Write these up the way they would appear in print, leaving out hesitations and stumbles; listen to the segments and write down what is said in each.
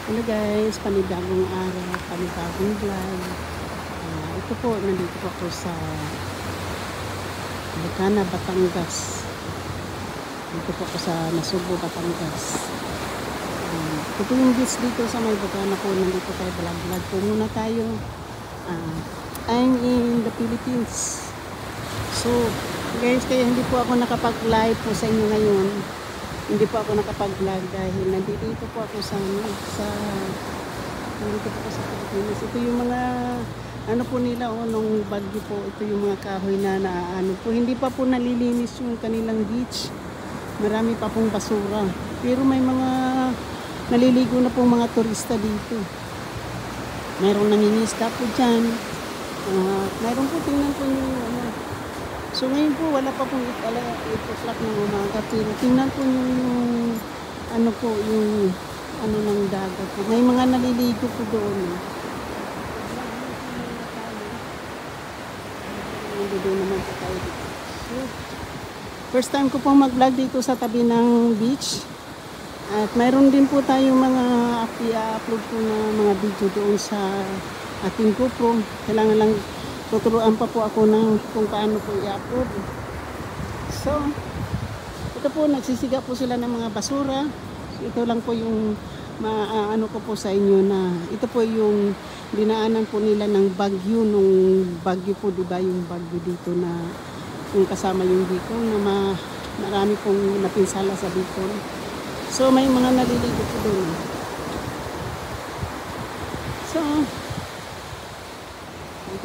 Hello guys, panibagong araw, panibagong vlog. Ito po, nandito po ako sa Bukana, Batangas. Dito po ako sa Nasugbo, Batangas. Ito yung beach dito sa may Bukana po. Nandito tayo, vlog po muna tayo. I'm in the Philippines. So guys, kaya hindi po ako nakapag-live po sa inyo ngayon. Hindi po ako nakapag-vlog dahil nandito po ako nandito po ako sa Pilipinas. Ito yung mga ano po nila nung bagyo po. Ito yung mga kahoy na ano po. Hindi pa po nalilinis yung kanilang beach. Marami pa pong basura. Pero may mga naliligo na pong mga turista dito. Mayroong nangingisda po dyan. Mayroon po, tingnan po yung ano. So ngayon po wala pa pong 8 o'clock ng umaga, pero tingnan po yung ano po, yung ano ng dagat po. May mga naliligo po doon. Doon naman po tayo dito. So, first time ko pong mag-vlog dito sa tabi ng beach. At mayroon din po tayong mga i-upload po na mga video doon sa ating GoPro. Kailangan lang tuturuan pa po ako ng kung paano po i-upload. So, ito po, nagsisiga po sila ng mga basura. Ito lang po yung ano ko po sa inyo na ito po yung dinaanan po nila ng bagyo nung bagyo po, diba yung bagyo dito na yung kasama yung Bicol na marami pong napinsala sa Bicol. So, may mga naliligo po doon. So,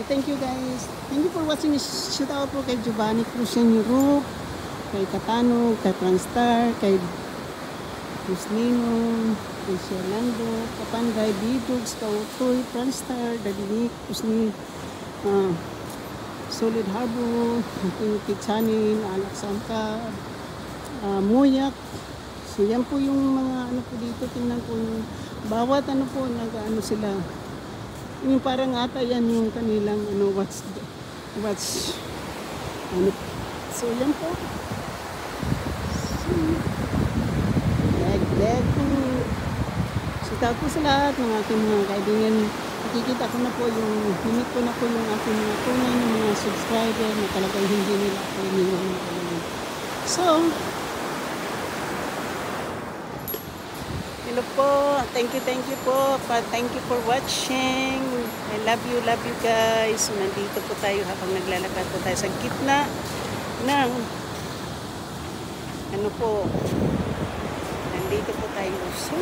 thank you guys. Thank you for watching. Shout out po kay Giovanni Crucian Europe, kay Katano, kay Franstar, kay Puslino, kay Sherlando, Kapanday, Bidogs, Kautoy, Franstar, Dadinik, Pusni, Solid Harbor, Kitsanin, Alexandra, Muyak. So yan po yung mga ano po dito. Tingnan po yung bawat ano po, nag-ano sila. Yung parang ata yan yung kanilang ano, watch ano. So yan po. So, leg po. So tawag po sa lahat ng aking mga kaibigan. Nakikita ko na po yung himit ko na po yung aking mga tunay ng mga subscriber na talagang hindi nila ako iniwan ng kaibigan. So hello po. Thank you po. Thank you for watching. I love you guys. So, nandito po tayo habang naglalakad po tayo sa gitna ng ano po. Nandito po tayo. So,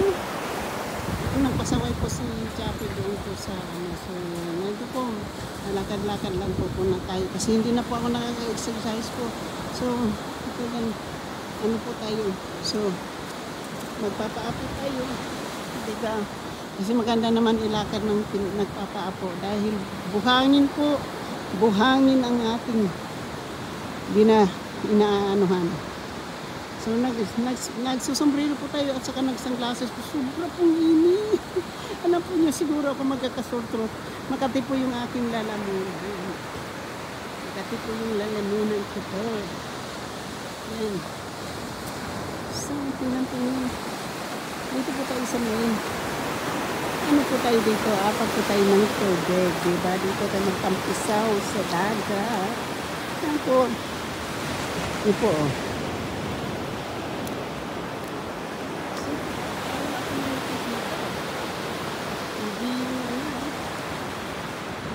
nagpasaway po si Chappy doon po sa ano. So, nandito po. Lakad-lakad lang po na tayo. Kasi hindi na po ako nakaka-exercise po. So, ito lang. Ano po tayo. So, magpapaapo tayo, diba? Kasi maganda naman ilakad ng nagpapaapo dahil buhangin ang ating inaanuhan. So nagsusombrero po tayo at saka nagsunglasses po. Sobra pong init. Alam po niyo siguro ako magkakasortrot. Makati po yung aking lalamunan. Makati po yung lalamunan ko po. Yan. So, tingnan po yun. Dito po tayo sa main. Ano po tayo dito? Apat po tayo ng tubig. Diba? Dito tayo magtampisaw sa dagat. Yan po. Yan po.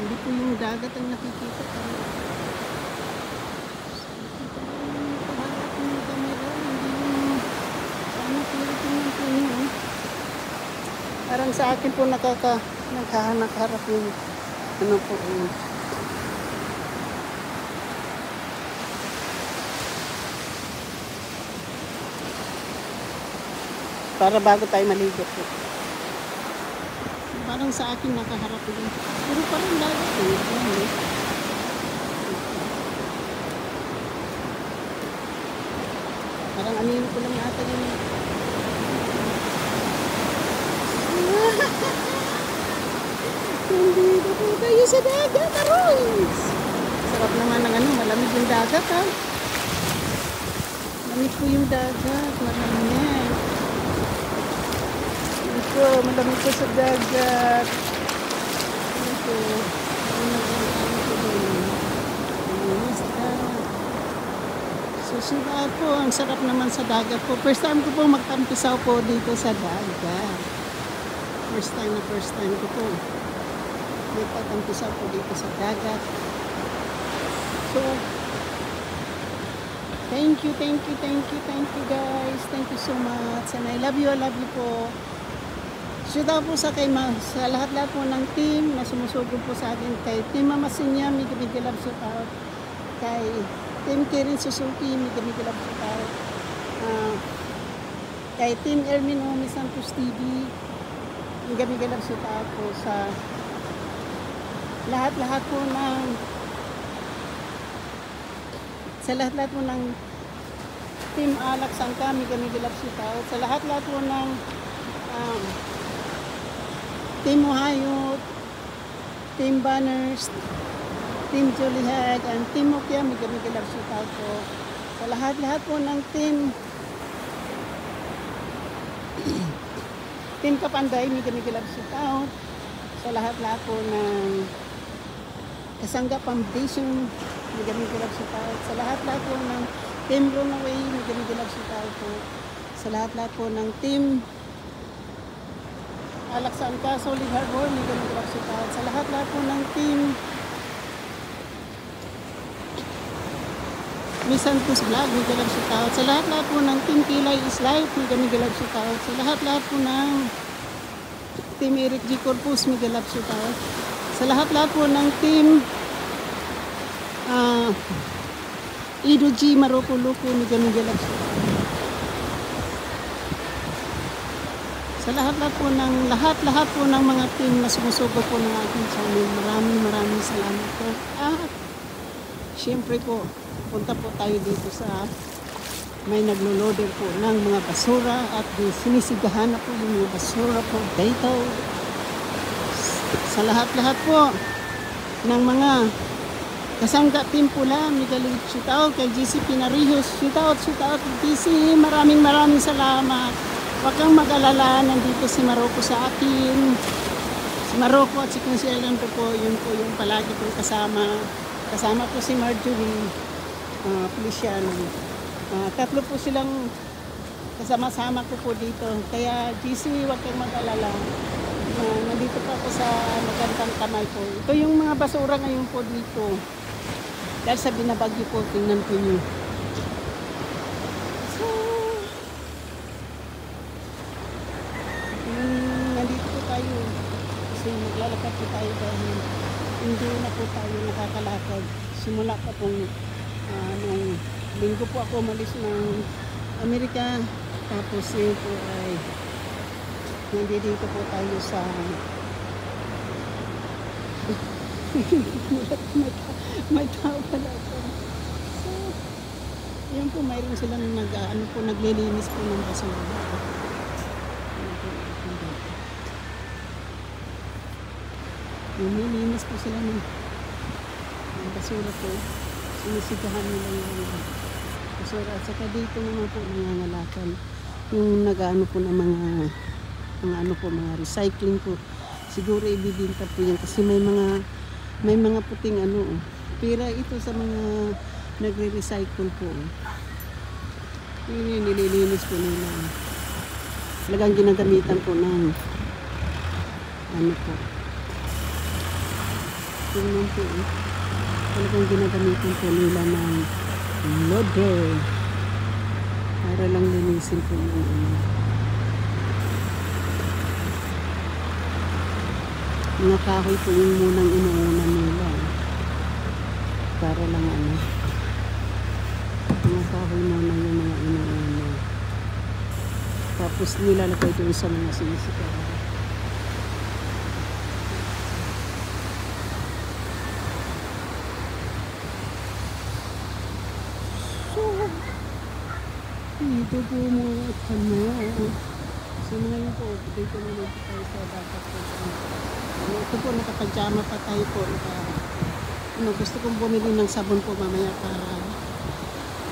Hindi po yung dagat ang nakikita. Parang sa akin po naghahanap-harap yung ano po yun. Para bago tayo maligo po. Parang sa akin nakaharap yun. Pero parang dagat yun. Parang anino ko lang ata yun. Nandito po tayo sa dagat, Aroys. Sarap naman ng ano, malamig yung dagat ha. Malamig po yung dagat, malamig. po, malamig po sa dagat. Ito, so sila po, ang sarap naman sa dagat po. First time ko po magtampisaw po dito sa dagat. First time ko po magtampisaw po dito sa dagat. So, thank you guys. Thank you so much. And I love you po. Shout out po sa lahat-lahat po ng team na sumusugod po sa akin. Kay Team Mama Sinya, may love shout out. Kay Team Kirin Suzuki, may love shout out. Kay Team Ermin Omi Santos TV, may love shout out po sa lahat-lahat po ng Team Alak Sangka, may love shout out. Sa lahat-lahat po ng Team Ohio, Team Banners, Team Jollyhead, and Team Mokya, may love shout out po. Sa lahat-lahat po ng Team Kapanday, may love shout out. Sa lahat-lahat po ng Kasangga Foundation, may love shout out. Sa lahat-lahat po ng Team Runaway, may love shout out po. Sa lahat-lahat po ng Team Alaksanka, Solid Harbor, may love shout out. Sa lahat-lahat po ng Team Miss Santos Vlog, may love shout out. Sa lahat-lahat po ng Team Kilay is Life, may love shout out. Sa lahat-lahat po ng Team Eric G. Corpus, may love shout out. Sa lahat-lahat po ng Team Ido G. Maroko Luko, may love shout out. Sa lahat-lahat po ng mga team na sumusugo po ng aking channel, maraming salamat po. At syempre po, punta po tayo dito sa may naglo-loader po ng mga basura at sinisigahan na po yung mga basura po dito. Sa lahat-lahat po ng mga Kasangga Team Pula, Miguel Shootout, kay GC Pinarijos, shootout GC, maraming salamat. Huwag kang mag-alala, nandito si Maroko sa akin. Si Maroko at si Consielon po, yun po yung palagi kong kasama. Kasama po si Marjorie, Feliciano. Tatlo po silang kasama-sama ko po dito. Kaya GC, huwag kang mag-alala. Nandito pa ako sa magandang kamay po. Ito yung mga basura ngayon po dito. Dahil sa binabagyo po, tingnan po nyo. Nandito po tayo. Kasi maglalakad po tayo dahil hindi na po tayo nakakalakad. Simula pa pong nung linggo po ako umalis ng Amerika. Tapos yun po ay nandito po tayo sa may tao pala ako. So, yun po, mayroon silang naglilinis po ng basura. Nililinis po sila ng basura po. Sinisigahan nila yung basura. At saka dito naman po nangangalakan yung nag-ano po ng mga recycling po. Siguro ibibinta po yan kasi may mga puting pira ito sa mga nagre-recycle po. Yun yung nililinis po nila. Talagang ginagamitan po ng po. Tingnan po talagang ginagamitan po nila ng loader para lang linisin po yung mga kahoy po yung munang inuuna nila para lang mga kahoy muna yung mga inuuna, tapos nilalagay doon sa mga sinisigahan. Dito po mga so ngayon po dito naman po tayo sa dapat po. Ito po, nakapajama pa tayo po. Gusto kong bumili ng sabon po mamaya para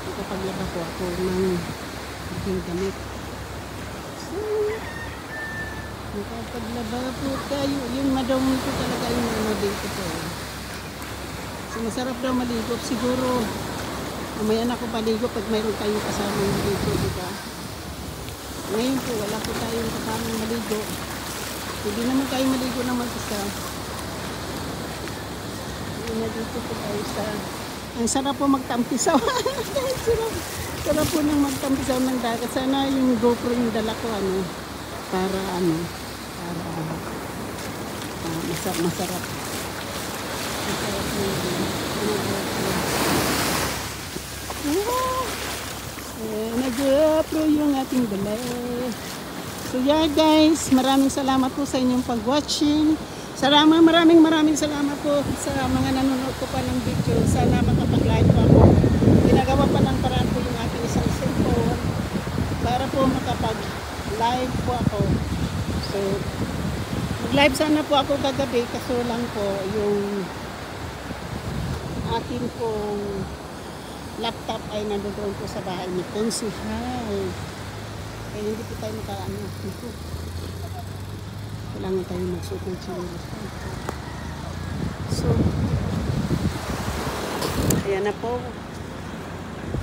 ikapaglaba po ako ng aking damit. So, Nakapaglaba po tayo. Yung madumi po talaga yung ano dito po. So, masarap daw maligo. Siguro, mamaya na ako paligo pag mayroon tayong kasama yung dito, diba? Ngayon po, wala po tayong kasama maligo. Hindi naman tayo maligo na mag-isa. Na dito po tayo sa... Ang sarap po magtampisaw. sarap po nang magtampisaw ng dagat. Sana yung GoPro yung dala ko, para masarap. Masarap nag-GoPro yung ating dala. So yeah guys, maraming salamat po sa inyong pag-watching. Maraming salamat po sa mga nanonood ko pa ng video. Sana makapag-live po ako. Ginagawa pa ng paraan po yung aking isang cellphone para po makapag-live po ako. So, mag-live sana po ako kagabi, kaso lang po yung akin pong laptop ay nandoon po sa bahay ni Konsihal. Kaya hindi po tayo dito. Kailangan tayo magsuot ng chinelas. So, ayan na po.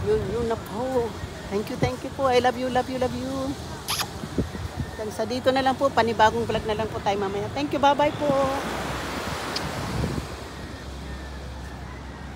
Yun na po. Thank you po. I love you. Hanggang sa dito na lang po. Panibagong vlog na lang po tayo mamaya. Thank you. Bye-bye po.